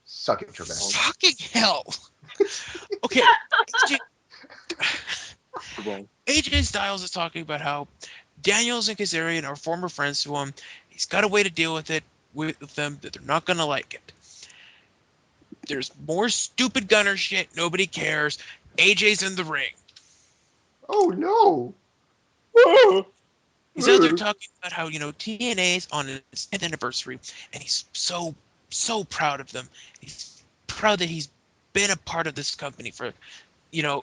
Suck it, Trebek. Fucking hell. Okay. AJ Styles is talking about how Daniels and Kazarian are former friends to him. He's got a way to deal with them that they're not going to like it. There's more stupid Gunner shit. Nobody cares. AJ's in the ring. Oh, no. He's out there talking about how, TNA's on its 10th anniversary, and he's so proud of them. He's proud that he's been a part of this company for,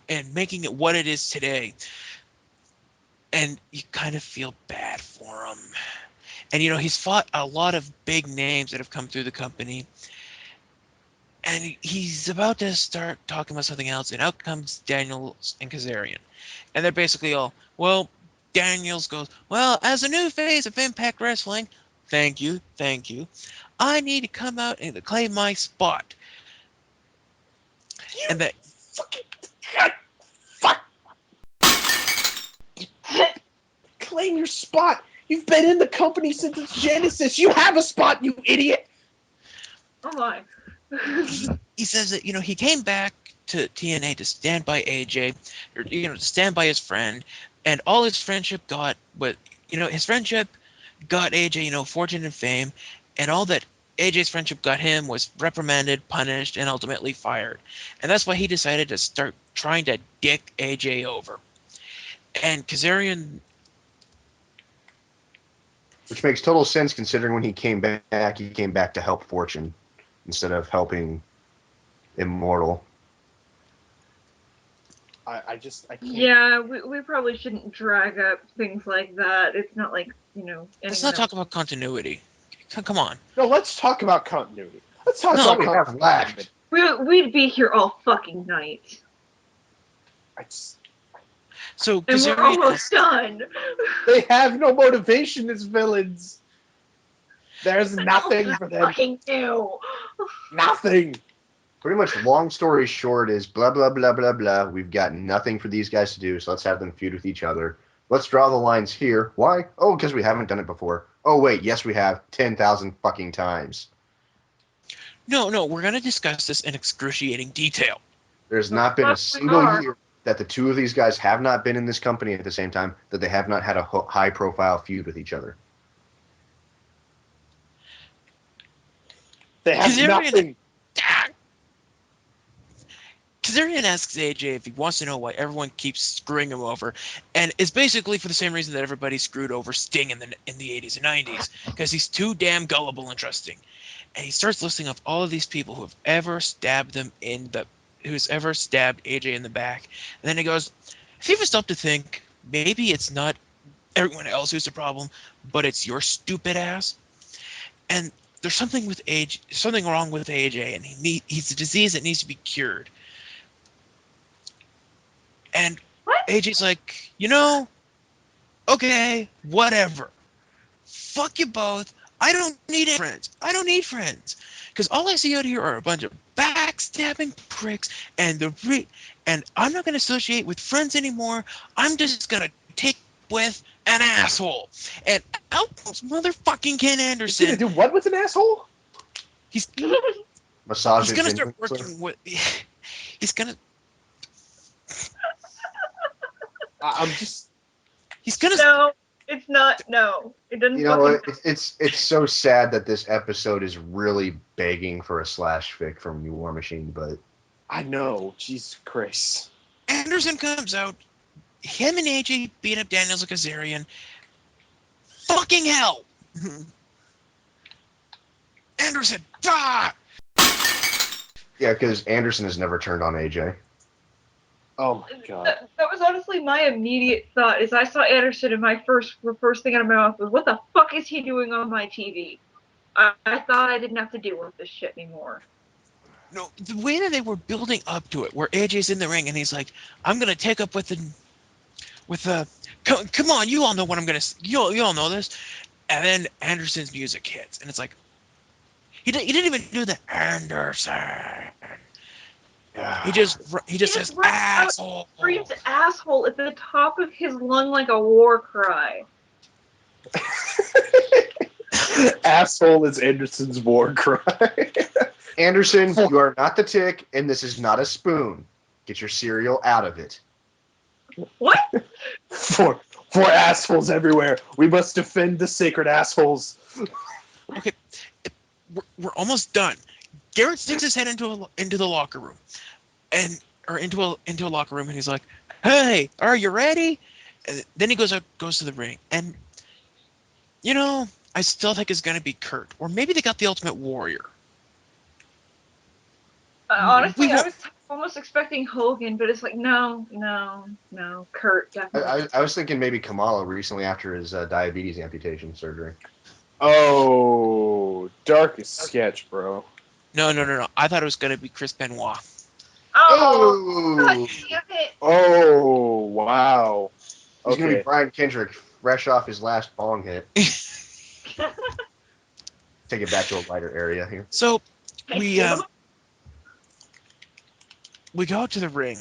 and making it what it is today. And you kind of feel bad for him. And, he's fought a lot of big names that have come through the company. And he's about to start talking about something else, and out comes Daniels and Kazarian. And they're basically all, well, Daniels goes, well, as a new face of Impact Wrestling, thank you, I need to come out and claim my spot. And that Claim your spot. You've been in the company since its genesis. You have a spot, you idiot. Oh my. he says that, he came back to TNA to stand by AJ, or, to stand by his friend, and all his friendship got, his friendship got AJ, fortune and fame, and all that AJ's friendship got him was reprimanded, punished, and ultimately fired. And that's why he decided to start trying to dick AJ over. And Kazarian... Which makes total sense considering when he came back to help Fortune instead of helping Immortal. I can't. Yeah, we probably shouldn't drag up things like that. It's not like, Let's not talk about continuity. Come on. No, let's talk about continuity. Let's talk That's all about we have continuity. left. We'd be here all fucking night. So And we're Kazarian almost done. They have no motivation as villains. There's nothing I for them. fucking do. Nothing. Pretty much, long story short, is blah, blah, blah, blah, blah. We've got nothing for these guys to do, so let's have them feud with each other. Let's draw the lines here. Why? Oh, because we haven't done it before. Oh, wait, yes, we have 10,000 fucking times. No, we're gonna discuss this in excruciating detail. There's not been a Plus, we single are. year that the two of these guys have not been in this company at the same time, that they have not had a high-profile feud with each other. They have nothing. Kazarian asks AJ if he wants to know why everyone keeps screwing him over, and it's basically for the same reason that everybody screwed over Sting in the 80s and 90s, because he's too damn gullible and trusting. And he starts listing off all of these people who have ever stabbed who's ever stabbed AJ in the back. And then he goes, "Have you ever stopped to think maybe it's not everyone else who's the problem, but it's your stupid ass?" And there's something wrong with AJ, and he's a disease that needs to be cured. And What? AJ's like, okay, whatever. Fuck you both. I don't need friends. Because all I see out here are a bunch of backstabbing pricks, and I'm not going to associate with friends anymore. I'm just going to take with an asshole. And out comes motherfucking Ken He's Anderson. gonna do what with an asshole? He's Massage going to his start influencer. working with... He's going to... I'm just. He's going to... No, it's not. No, it doesn't. You know, fucking. it's so sad that this episode is really begging for a slash fic from War Machine, but I know. Jesus Christ. Anderson comes out. Him and AJ beat up Daniels and Kazarian. Fucking hell! Anderson, yeah, because Anderson has never turned on AJ. Oh my god. That was honestly my immediate thought. As I saw Anderson, and my first thing out of my mouth was, "What the fuck is he doing on my TV?" I thought I didn't have to deal with this shit anymore. No, the way that they were building up to it, where AJ's in the ring and he's like, "I'm gonna take up with the, come on, you all know what I'm gonna, you all know this," and then Anderson's music hits, and it's like, he didn't even do the Anderson. He just says asshole. Screams asshole at the top of his lung like a war cry. Asshole is Anderson's war cry. Anderson, you are not the tick, and this is not a spoon. Get your cereal out of it. What? For assholes everywhere, we must defend the sacred assholes. Okay, we're almost done. Garrett sticks his head into the locker room, into a locker room, and he's like, "Hey, are you ready?" And then he goes to the ring, and I still think it's gonna be Kurt, or maybe they got the Ultimate Warrior. Honestly, I was almost expecting Hogan, but it's like, no, Kurt, definitely. I was thinking maybe Kamala recently after his diabetes amputation surgery. Oh, darkest sketch, bro. No. I thought it was gonna be Chris Benoit. Oh, God Oh, damn it. Oh, wow. he's gonna be Okay. Brian Kendrick, fresh off his last bong hit. Take it back to a lighter area here. So Thank we you. we go to the ring,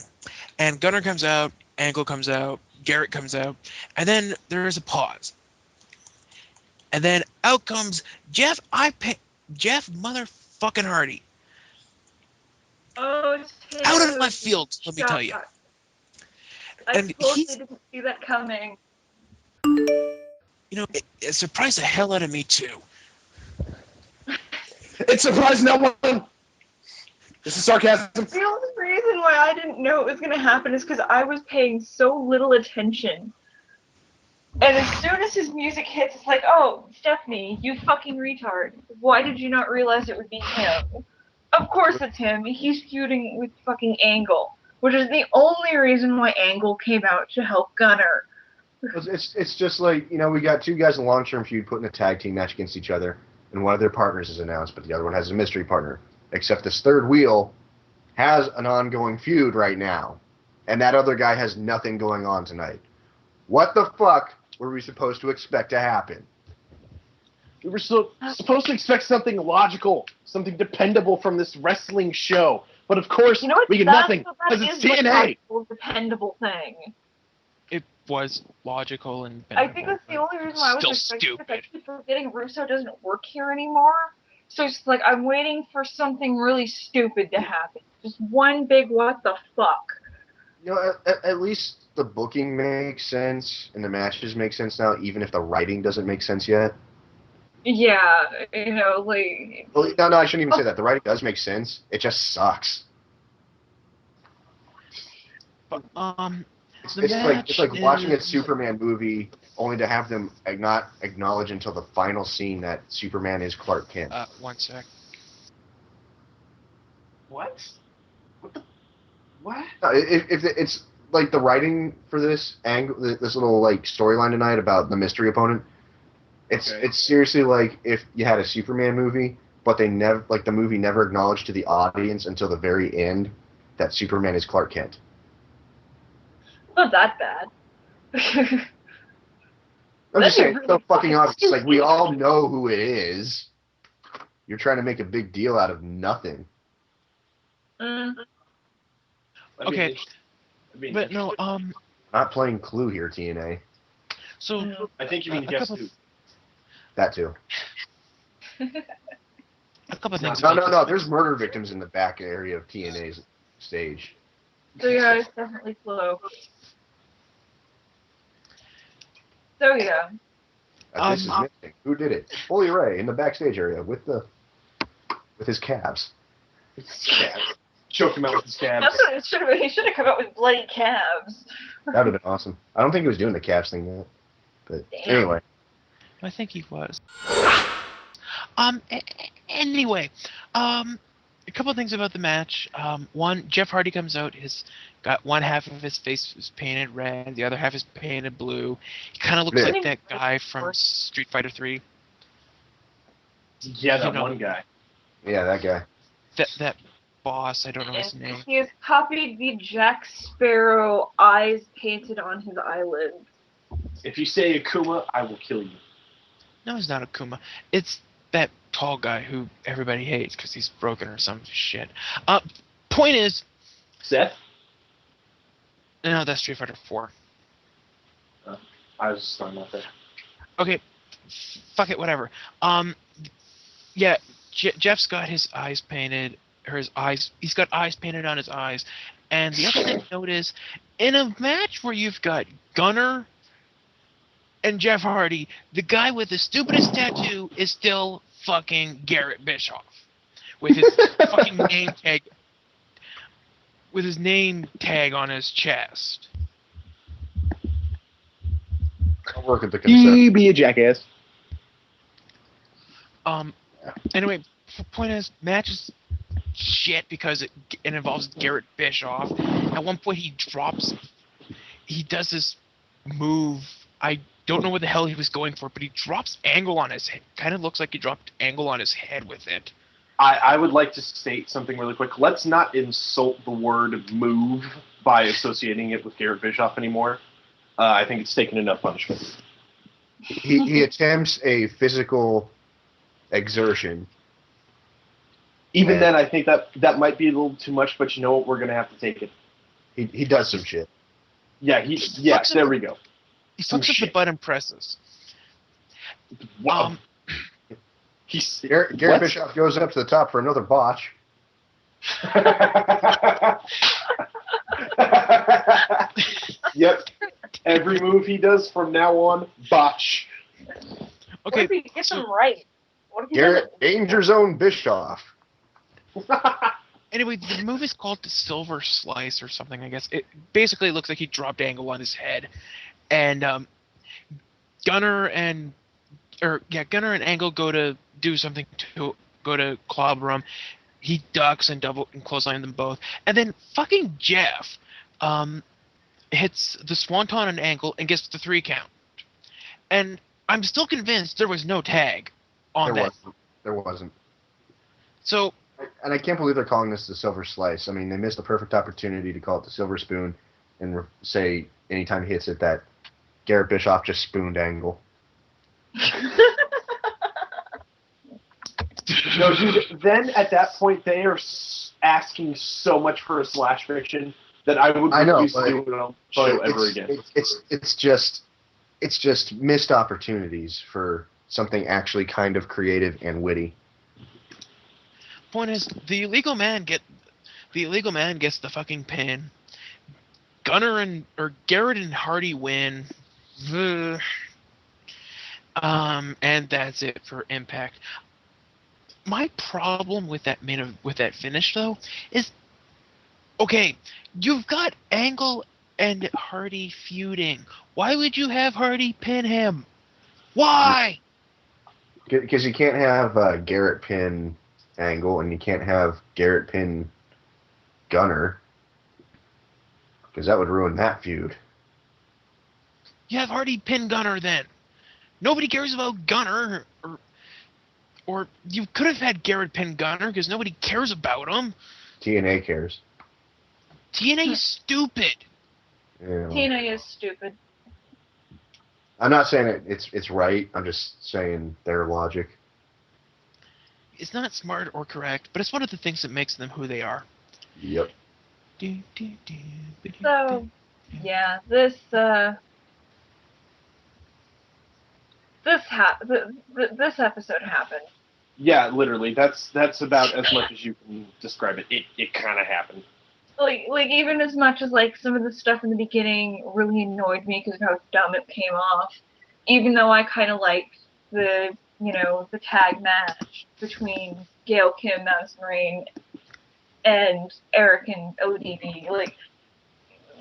and Gunner comes out, Angle comes out, Garrett comes out, and then there is a pause. And then out comes Jeff motherfucking Hardy. Oh, Out of my field, let me tell you. I And totally didn't see that coming. It surprised the hell out of me too. It surprised no one. This is sarcasm. The only reason why I didn't know it was going to happen is because I was paying so little attention. And as soon as his music hits, it's like, oh, Stephanie, you fucking retard. Why did you not realize it would be him? Of course it's him. He's feuding with fucking Angle, which is the only reason why Angle came out to help Gunner. It's just like, we got two guys in a long-term feud putting a tag team match against each other. and one of their partners is announced, but the other one has a mystery partner. Except this third wheel has an ongoing feud right now, and that other guy has nothing going on tonight. What the fuck were we supposed to expect to happen? We were supposed to expect something logical, something dependable from this wrestling show. But of course, You know what? we get nothing because it's TNA. The dependable thing. It was logical and I think that's the only reason why I was still expecting it. I stupid. keep forgetting Russo doesn't work here anymore. So it's like I'm waiting for something really stupid to happen. Just one big what the fuck. You know, at least the booking makes sense and the matches make sense now, even if the writing doesn't make sense yet. Yeah, you know, like. Well, no, I shouldn't even say that. The writing does make sense. It just sucks. But, it's like watching a Superman movie only to have them not acknowledge until the final scene that Superman is Clark Kent. One sec. What? What? If it's like the writing for this angle, this little like storyline tonight about the mystery opponent, it's seriously like if you had a Superman movie, but they never the movie never acknowledged to the audience until the very end that Superman is Clark Kent. Not that bad. I'm just saying, really so fucking obvious. stupid. Like, we all know who it is. You're trying to make a big deal out of nothing. Okay. But no, Not playing Clue here, TNA. So I think you mean Guess Who. That too. a couple things. No. There's murder victims in the back area of TNA's stage. So yeah, it's definitely Flo. So yeah. This is missing. Who did it? Bully Ray in the backstage area with his calves. Choked him out with his calves. That's what it should have been. He should have come out with bloody calves. That would have been awesome. I don't think he was doing the calves thing yet. But Damn. anyway. I think he was. Anyway, a couple of things about the match. One, Jeff Hardy comes out. He's got one half of his face is painted red, the other half is painted blue. He kind of looks like that guy from Street Fighter 3. Yeah, that one guy. Yeah, that guy. That boss, I don't know his name. He has copied the Jack Sparrow eyes painted on his eyelids. If you say Akuma, I will kill you. No, it's not Akuma. It's that tall guy who everybody hates because he's broken or some shit. Point is... Seth? No, that's Street Fighter 4. I was just throwing that there. Okay, fuck it, whatever. Yeah, Jeff's got his eyes painted, he's got eyes painted on his eyes. And the other thing to note is, in a match where you've got Gunner and Jeff Hardy, the guy with the stupidest tattoo is still fucking Garrett Bischoff. With his fucking name tag. With his name tag on his chest. I'll work at the concept. Be a jackass. Anyway, point is, match is shit because it involves Garrett Bischoff. At one point he does this move. I don't know what the hell he was going for, but he drops Angle on his head. Kind of looks like he dropped Angle on his head with it. I would like to state something really quick. Let's not insult the word move by associating it with Garrett Bischoff anymore. I think it's taken enough punishment. He attempts a physical exertion. Even then, I think that might be a little too much, but you know what? We're going to have to take it. He does some shit. Yeah, there we go. He fucks up the butt and presses. Wow. Garrett Bischoff goes up to the top for another botch. Yep. Every move he does from now on, botch. What Okay. if he gets them right? What if he Garrett Danger Zone Bischoff. Anyway, the move is called the Silver Slice or something, I guess. It basically looks like he dropped Angle on his head. And Gunner and Angle go to do something to go to clobber him. He ducks and clothesline them both. And then fucking Jeff hits the Swanton on Angle and gets the 3 count. And I'm still convinced there was no tag on that. There wasn't. So, And I can't believe they're calling this the Silver Slice. I mean, they missed a perfect opportunity to call it the Silver Spoon and say anytime he hits it that Garrett Bischoff just spooned angle. No, dude. Then at that point, they are asking so much for a slash fiction that I would refuse to do it on the show ever again. It's just missed opportunities for something actually kind of creative and witty. point is, the illegal man gets the fucking pin. Garrett and Hardy win. And that's it for Impact. My problem with that finish though is, okay, you've got Angle and Hardy feuding. Why would you have Hardy pin him? Why? Because you can't have Garrett pin Angle and you can't have Garrett pin Gunner. Because that would ruin that feud. You have Hardy pin Gunner then. Nobody cares about Gunner. Or you could have had Garrett pin Gunner because nobody cares about him. TNA cares. TNA is stupid. Yeah. TNA is stupid. I'm not saying it's right. I'm just saying their logic. It's not smart or correct, but it's one of the things that makes them who they are. Yep. So, yeah, this episode happened. Yeah, literally. That's about as much as you can describe it. It kind of happened. Like even as much as like some of the stuff in the beginning really annoyed me because of how dumb it came off. Even though I kind of liked the tag match between Gail Kim, Madison Rayne, and Eric and ODB.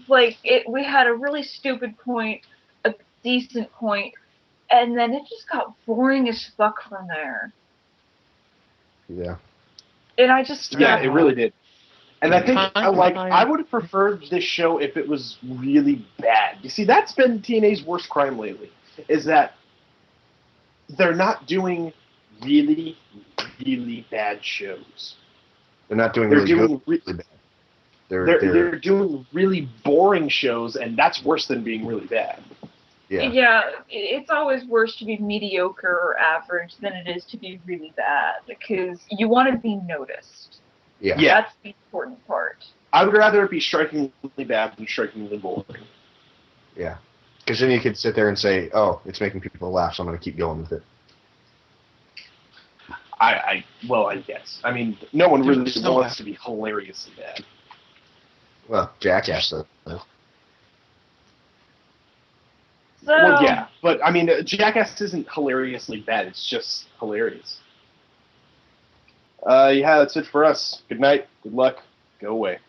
We had a really stupid point, a decent point, and then it just got boring as fuck from there. Yeah. And I just Yeah, it really did. And I think I would have preferred this show if it was really bad. You see, that's been TNA's worst crime lately, is that they're not doing really, really bad shows. They're not doing really bad. They're doing really boring shows, and that's worse than being really bad. Yeah, it's always worse to be mediocre or average than it is to be really bad, because you want to be noticed. Yeah. That's the important part. I would rather it be strikingly bad than strikingly boring. Yeah. Because then you could sit there and say, oh, it's making people laugh, so I'm going to keep going with it. I guess. I mean, no one really wants to be hilariously bad. Well, Jackass does. Well, yeah, but I mean, Jackass isn't hilariously bad. It's just hilarious. Yeah, that's it for us. Good night. Good luck. Go away.